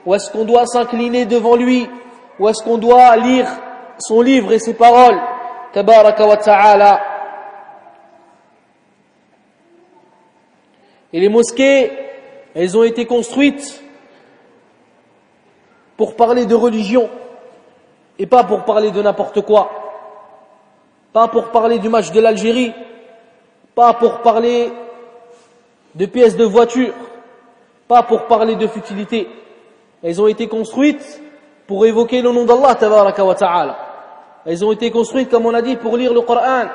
ou est-ce qu'on doit s'incliner devant lui, ou est-ce qu'on doit lire son livre et ses paroles, tabaraka wa ta'ala. Et les mosquées, elles ont été construites pour parler de religion et pas pour parler de n'importe quoi, pas pour parler du match de l'Algérie, pas pour parler de pièces de voiture, pas pour parler de futilité. Elles ont été construites pour évoquer le nom d'Allah tabaraka wa ta'ala. Elles ont été construites, comme on a dit, pour lire le Coran,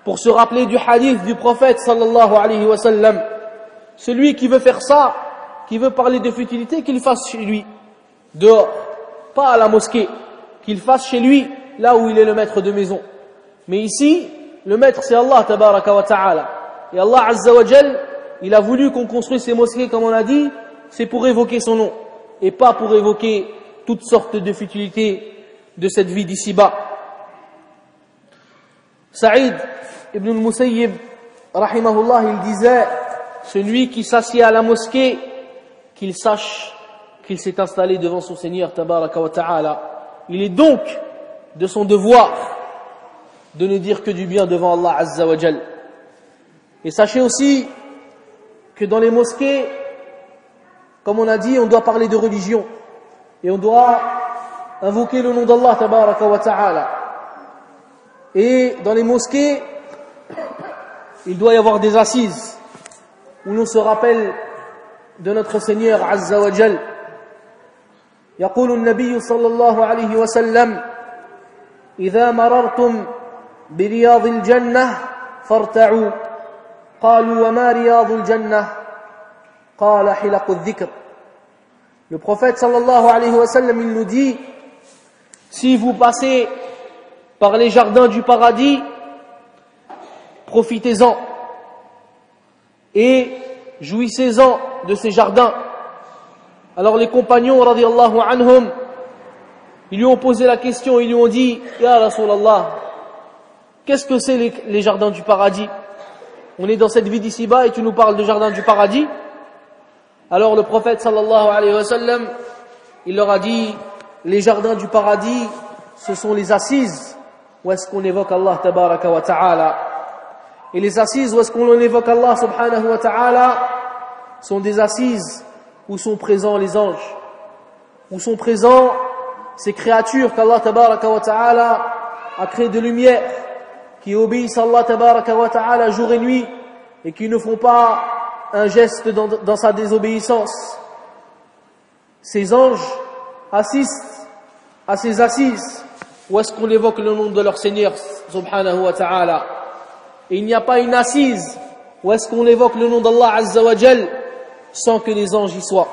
pour se rappeler du hadith du prophète sallallahu alayhi wa sallam. Celui qui veut faire ça, qui veut parler de futilité, qu'il fasse chez lui, dehors, pas à la mosquée, qu'il fasse chez lui, là où il est le maître de maison. Mais ici, le maître c'est Allah tabaraka wa ta'ala. Et Allah azza wa jal, il a voulu qu'on construise ces mosquées, comme on a dit, c'est pour évoquer son nom, et pas pour évoquer toutes sortes de futilités de cette vie d'ici-bas. Saïd ibn al-Musayyib, rahimahullah, il disait, celui qui s'assied à la mosquée, qu'il sache qu'il s'est installé devant son Seigneur tabaraka wa ta'ala. Il est donc de son devoir de ne dire que du bien devant Allah azza wa jal. Et sachez aussi que dans les mosquées, comme on a dit, on doit parler de religion et on doit invoquer le nom d'Allah tabaraka wa ta'ala. Et dans les mosquées, il doit y avoir des assises où l'on se rappelle de notre Seigneur azza wa jal. يقول النبي صلى الله عليه وسلم إذا مررتم برياض الجنة فارتعوا قالوا وما رياض الجنة قال حلق الذكر. Le prophète sallallahu alayhi wa sallam, il nous dit, si vous passez par les jardins du paradis, profitez-en et jouissez-en de ces jardins. Alors les compagnons radiyallahu anhum, ils lui ont posé la question, ils lui ont dit, Ya Rasulallah, qu'est-ce que c'est les jardins du paradis? On est dans cette vie d'ici-bas et tu nous parles de jardins du paradis? Alors le prophète sallallahu alayhi wa sallam, il leur a dit, les jardins du paradis, ce sont les assises où est-ce qu'on évoque Allah tabaraka wa ta'ala. Et les assises où est-ce qu'on évoque Allah subhanahu wa ta'ala sont des assises où sont présents les anges, où sont présents ces créatures qu'Allah tabaraka wa ta'ala a créées de lumière, qui obéissent à Allah tabaraka wa ta'ala jour et nuit et qui ne font pas un geste dans sa désobéissance. Ces anges assistent à ces assises où est-ce qu'on évoque le nom de leur Seigneur subhanahu wa ta'ala. Et il n'y a pas une assise où est-ce qu'on évoque le nom d'Allah azza wa jal sans que les anges y soient.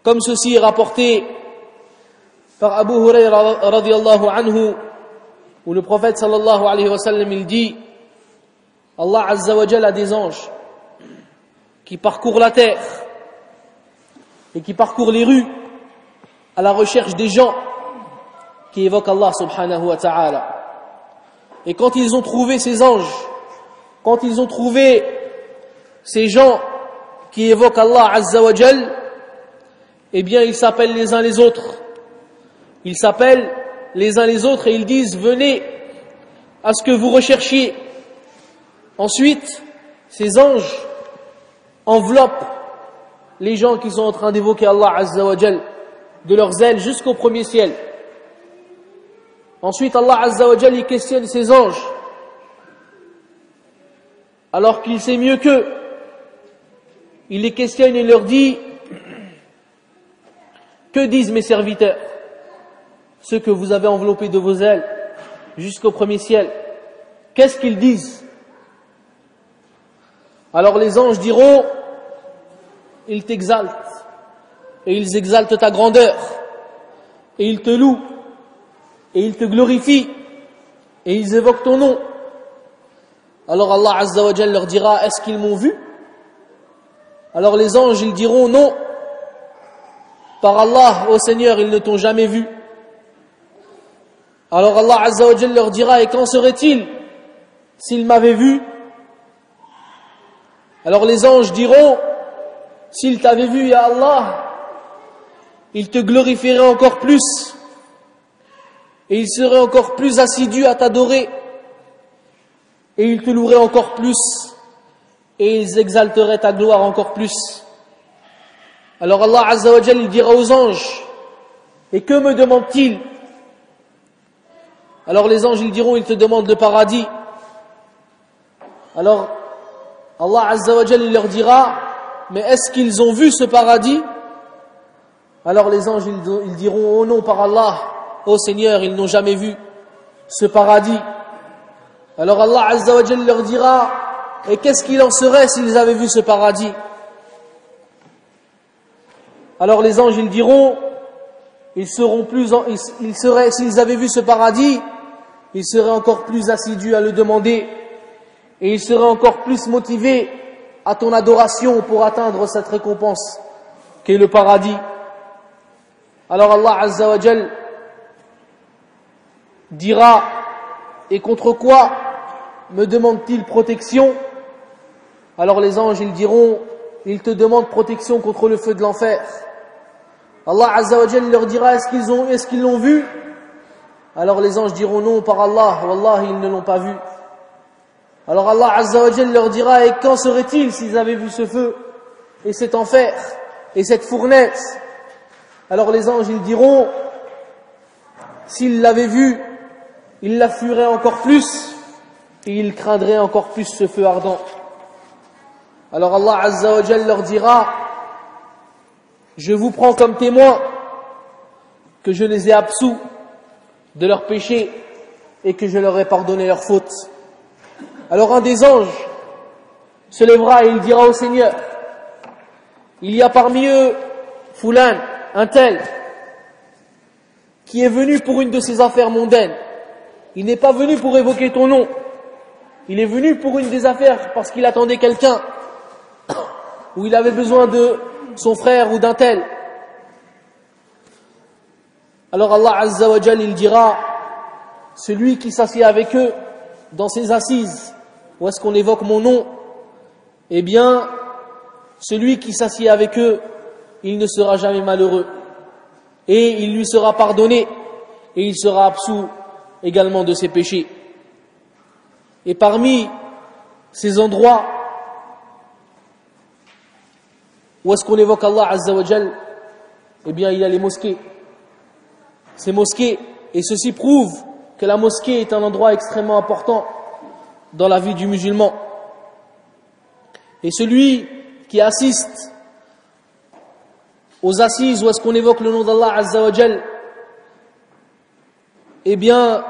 Comme ceci est rapporté par Abu Hurayra radiyallahu anhu, où le prophète sallallahu alayhi wa sallam il dit, Allah azza wa jal a des anges qui parcourent la terre et qui parcourent les rues à la recherche des gens qui évoquent Allah subhanahu wa ta'ala. Et quand ils ont trouvé ces anges, quand ils ont trouvé ces gens qui évoquent Allah azza wa jal, eh bien ils s'appellent les uns les autres. Ils s'appellent les uns les autres et ils disent, venez à ce que vous recherchiez. Ensuite, ces anges enveloppent les gens qui sont en train d'évoquer Allah azza wa jal de leurs ailes jusqu'au premier ciel. Ensuite, Allah azza wa jal, il questionne ces anges alors qu'il sait mieux qu'eux. Il les questionne et leur dit: que disent mes serviteurs, ceux que vous avez enveloppés de vos ailes jusqu'au premier ciel? Qu'est-ce qu'ils disent? Alors les anges diront: ils t'exaltent, et ils exaltent ta grandeur, et ils te louent, et ils te glorifient, et ils évoquent ton nom. Alors Allah Azza wa Jal leur dira: est-ce qu'ils m'ont vu? Alors les anges, ils diront: non, par Allah, ô Seigneur, ils ne t'ont jamais vu. Alors Allah Azza wa Jal leur dira: et qu'en serait-il s'ils m'avaient vu? Alors les anges diront: s'ils t'avaient vu, ya Allah, ils te glorifieraient encore plus, et ils seraient encore plus assidus à t'adorer, et ils te loueraient encore plus, et ils exalteraient ta gloire encore plus. Alors Allah Azza wa Jal, il dira aux anges: et que me demandent-ils? Alors les anges, ils diront: ils te demandent le paradis. Alors Allah Azza wa Jal, il leur dira: mais est-ce qu'ils ont vu ce paradis? Alors les anges, ils diront: oh non, par Allah, ô Seigneur, ils n'ont jamais vu ce paradis. Alors Allah Azza wa Jal leur dira: et qu'est-ce qu'il en serait s'ils avaient vu ce paradis? Alors les anges, ils diront: s'ils avaient vu ce paradis, ils seraient encore plus assidus à le demander, et ils seraient encore plus motivés à ton adoration pour atteindre cette récompense qu'est le paradis. Alors Allah Azza wa Jal dira: et contre quoi me demande-t-il protection? Alors les anges, ils diront: ils te demandent protection contre le feu de l'enfer. Allah Azza wa Jal leur dira: est-ce qu'ils l'ont vu? Alors les anges diront: non, par Allah, wallah, ils ne l'ont pas vu. Alors Allah Azza wa Jal leur dira: et qu'en serait-il s'ils avaient vu ce feu et cet enfer et cette fournaise? Alors les anges, ils diront: s'ils l'avaient vu, ils la fuiraient encore plus, et ils craindraient encore plus ce feu ardent. Alors Allah Azza wa Jal leur dira: je vous prends comme témoin que je les ai absous de leurs péchés et que je leur ai pardonné leurs fautes. Alors un des anges se lèvera et il dira au Seigneur: il y a parmi eux Fulan, un tel, qui est venu pour une de ces affaires mondaines. Il n'est pas venu pour évoquer ton nom. Il est venu pour une des affaires parce qu'il attendait quelqu'un, ou il avait besoin de son frère ou d'un tel. Alors Allah Azza wa Jal, il dira: celui qui s'assied avec eux dans ses assises, où est-ce qu'on évoque mon nom, eh bien, celui qui s'assied avec eux, il ne sera jamais malheureux. Et il lui sera pardonné, et il sera absous également de ses péchés. Et parmi ces endroits où est-ce qu'on évoque Allah Azza wa Jal, eh bien, il y a les mosquées. Ces mosquées, et ceci prouve que la mosquée est un endroit extrêmement important dans la vie du musulman. Et celui qui assiste aux assises où est-ce qu'on évoque le nom d'Allah Azza wa Jal, eh bien,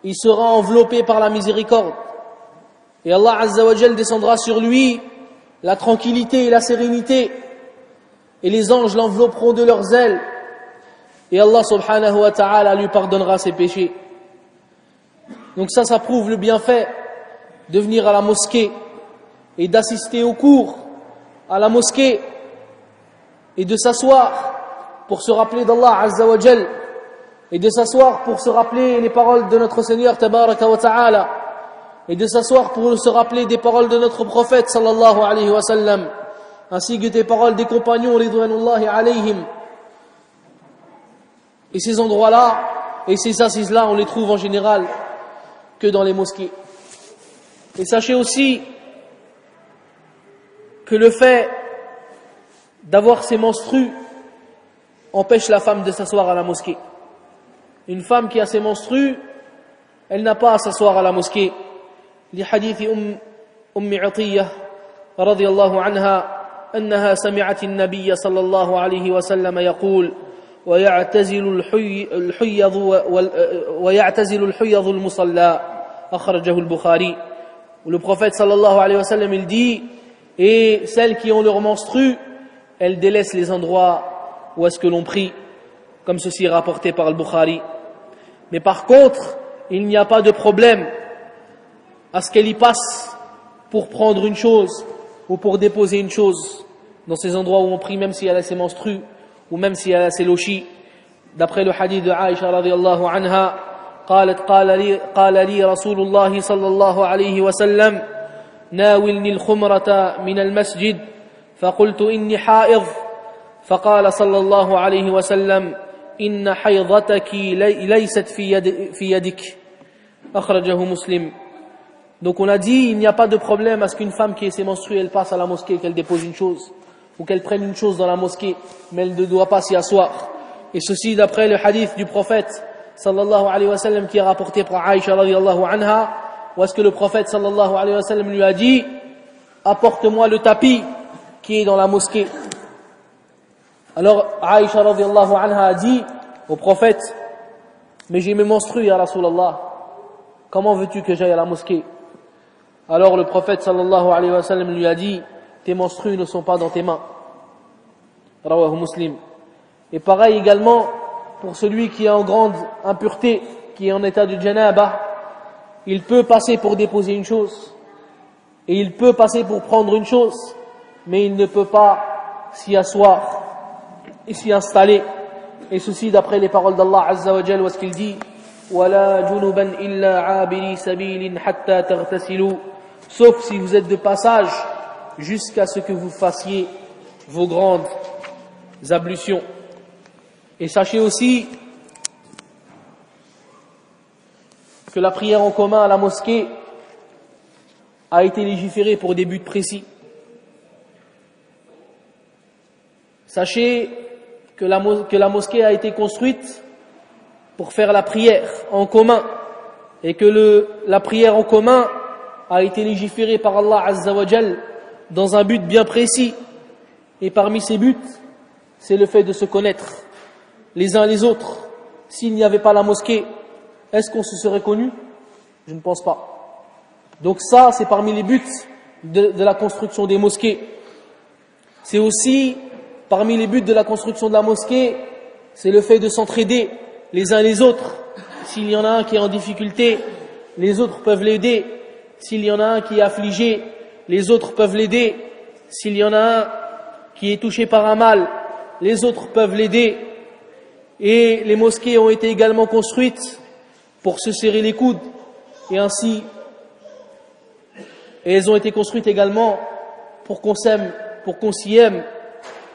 il sera enveloppé par la miséricorde. Et Allah Azza wa Jal descendra sur lui la tranquillité et la sérénité. Et les anges l'envelopperont de leurs ailes. Et Allah subhanahu wa ta'ala lui pardonnera ses péchés. Donc ça prouve le bienfait de venir à la mosquée et d'assister aux cours à la mosquée et de s'asseoir pour se rappeler d'Allah Azza wa Jal et de s'asseoir pour se rappeler les paroles de notre Seigneur Tabaraka wa Ta'ala et de s'asseoir pour se rappeler des paroles de notre prophète sallallahu alayhi wa sallam ainsi que des paroles des compagnons ridwanullahi alayhim. Et ces endroits-là et ces assises-là, on les trouve en général que dans les mosquées. Et sachez aussi que le fait d'avoir ses menstrues empêche la femme de s'asseoir à la mosquée. Une femme qui a ses menstrues, elle n'a pas à s'asseoir à la mosquée. Les hadiths عطية رضي الله عنها أنها سمعت النبي صلى الله عليه وسلم يقول ويعتزل الحيض المصلى أخرجه البخاري. Où le prophète sallallahu alayhi wa sallam il dit, et celles qui ont leur menstru, elles délaissent les endroits où est-ce que l'on prie, comme ceci est rapporté par le Bukhari. Mais par contre, il n'y a pas de problème à ce qu'elle y passe pour prendre une chose ou pour déposer une chose dans ces endroits où on prie, même si elle a ses menstrues ou même si elle a ses lochis. D'après le hadith de Aïcha radiyallahu anha, قالت قال لي رسول الله صلى الله عليه وسلم ناولني الخمرة من المسجد فقلت إني حائض فقال صلى الله عليه وسلم إن حيضتك ليست في يدك أخرجه مسلم. Donc on a dit, il n'y a pas de problème à ce qu'une femme qui est menstruée, elle passe à la mosquée, qu'elle dépose une chose, ou qu'elle prenne une chose dans la mosquée, mais elle ne doit pas s'y asseoir. Et ceci d'après le hadith du prophète sallallahu alayhi wa sallam qui est rapporté par Aïcha radiyallahu anha, où est-ce que le prophète sallallahu alayhi wa sallam lui a dit, apporte-moi le tapis qui est dans la mosquée. Alors Aïcha radiyallahu anha a dit au prophète, mais j'ai mes menstrues ya Rasulallah, comment veux-tu que j'aille à la mosquée? Alors le prophète sallallahu alayhi wa sallam lui a dit, tes menstrues ne sont pas dans tes mains. Rawahu Muslim. Et pareil également pour celui qui est en grande impureté, qui est en état de janaba, il peut passer pour déposer une chose et il peut passer pour prendre une chose, mais il ne peut pas s'y asseoir et s'y installer. Et ceci d'après les paroles d'Allah Azza wa Jal, où est-ce qu'il dit وَلَا جُنُبًا إِلَّا عَابِرِي سَبِيلٍ حَتَّى تَغْتَسِلُوا, sauf si vous êtes de passage jusqu'à ce que vous fassiez vos grandes ablutions. Et sachez aussi que la prière en commun à la mosquée a été légiférée pour des buts précis. Sachez que la mosquée a été construite pour faire la prière en commun et que la prière en commun a été légiférée par Allah Azza wa Jal dans un but bien précis. Et parmi ces buts, c'est le fait de se connaître les uns les autres. S'il n'y avait pas la mosquée, est-ce qu'on se serait connus? Je ne pense pas. Donc ça, c'est parmi les buts de la construction des mosquées. C'est aussi parmi les buts de la construction de la mosquée, c'est le fait de s'entraider les uns les autres. S'il y en a un qui est en difficulté, les autres peuvent l'aider. S'il y en a un qui est affligé, les autres peuvent l'aider. S'il y en a un qui est touché par un mal, les autres peuvent l'aider. Et les mosquées ont été également construites pour se serrer les coudes. Et ainsi, et elles ont été construites également pour qu'on s'aime, pour qu'on s'y aime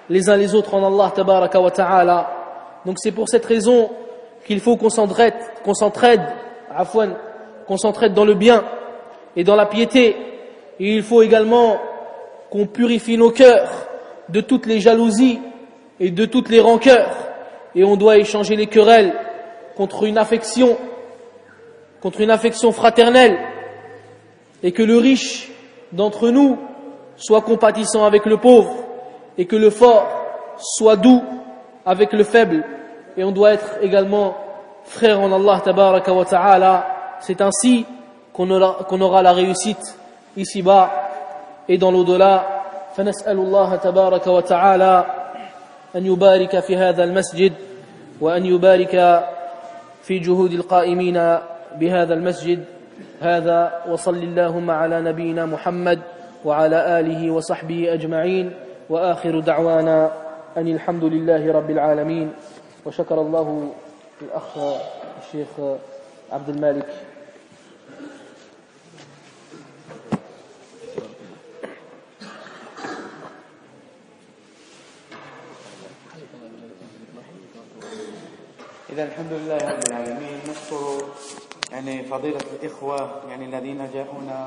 les uns les autres en Allah tabaraka wa ta'ala. Donc c'est pour cette raison qu'il faut qu'on s'entraide dans le bien et dans la piété. Et il faut également qu'on purifie nos cœurs de toutes les jalousies et de toutes les rancœurs. Et on doit échanger les querelles contre une affection fraternelle, et que le riche d'entre nous soit compatissant avec le pauvre, et que le fort soit doux avec le faible. Et on doit être également frères en Allah tabaraka wa ta'ala. C'est ainsi qu'on aura la réussite ici-bas et dans l'au-delà. فنسأل الله تبارك وتعالى أن يبارك في هذا المسجد وأن يبارك في جهود القائمين بهذا المسجد هذا، وصل اللهم على نبينا محمد وعلى آله وصحبه أجمعين، وآخر دعوانا أن الحمد لله رب العالمين. وشكر الله الأخ الشيخ عبد المالك. إذا الحمد لله رب العالمين. نشكر فضيلة الإخوة الذين جاءونا